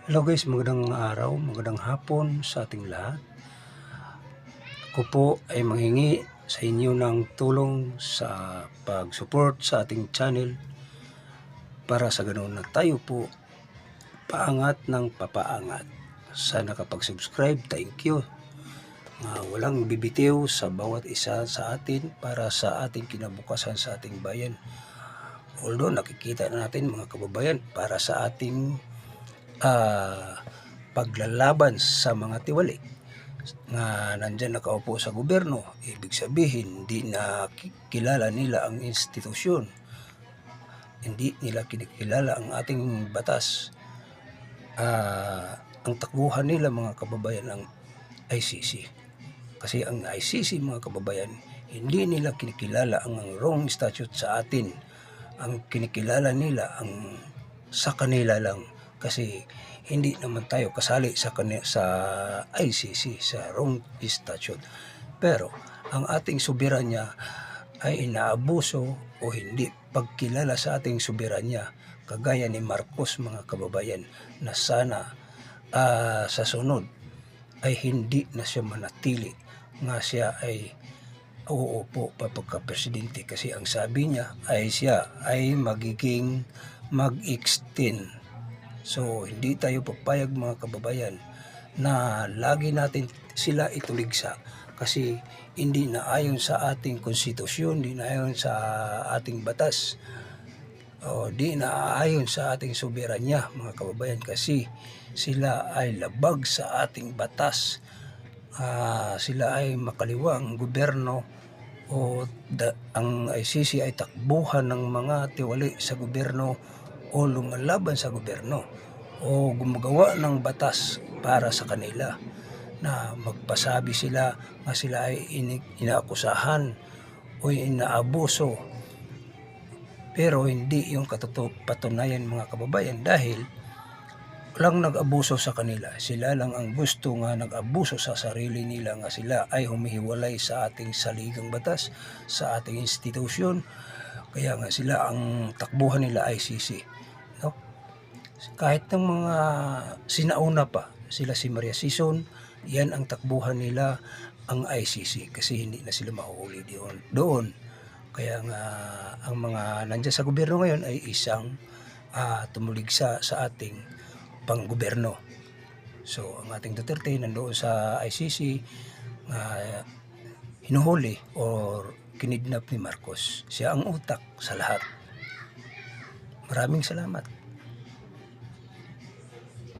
Hello guys, magandang araw, magandang hapon sa ating lahat. Ako po ay manghingi sa inyo ng tulong sa pag-support sa ating channel para sa ganoon na tayo po paangat ng papaangat. Sana kapag-subscribe, thank you. Walang bibitiw sa bawat isa sa atin para sa ating kinabukasan sa ating bayan. Although nakikita natin mga kababayan para sa ating paglalaban sa mga tiwali na nandyan nakaupo sa gobyerno, ibig sabihin hindi na kilala nila ang institusyon, hindi nila kinikilala ang ating batas. Ang takbuhan nila mga kababayan ang ICC, kasi ang ICC mga kababayan hindi nila kinikilala ang wrong statute sa atin. Ang kinikilala nila ang sa kanila lang, kasi hindi naman tayo kasali sa ICC sa wrong statute. Pero ang ating soberanya ay inaabuso o hindi pagkilala sa ating soberanya, kagaya ni Marcos mga kababayan, na sana sa sunod ay hindi na siya manatili nga siya ay uupo pa pagka-presidente, kasi ang sabi niya ay siya ay magiging mag-extend. So hindi tayo papayag mga kababayan na lagi natin sila ituligsa, kasi hindi na ayon sa ating konstitusyon, hindi na ayon sa ating batas, o di na ayon sa ating soberanya mga kababayan, kasi sila ay labag sa ating batas. Sila ay makaliwang gobyerno, o ang ICC ay takbuhan ng mga tiwali sa gobyerno o lumalaban sa gobyerno o gumagawa ng batas para sa kanila, na magpasabi sila na sila ay inaakusahan o inaabuso, pero hindi yung patunayan mga kababayan, dahil walang nag-abuso sa kanila. Sila lang ang gusto nga nag-abuso sa sarili nila, nga sila ay humihiwalay sa ating saligang batas, sa ating institusyon. Kaya nga sila ang takbuhan nila ICC, no? Kahit ng mga sinauna pa, sila si Maria Sison, yan ang takbuhan nila, ang ICC, kasi hindi na sila mahuhuli doon. Kaya nga ang mga nandiyan sa gobyerno ngayon ay isang tumuligsa sa ating panggobyerno. So ang ating Duterte nandoon sa ICC, hinuhuli or kinidnap ni Marcos. Siya ang utak sa lahat. Maraming salamat.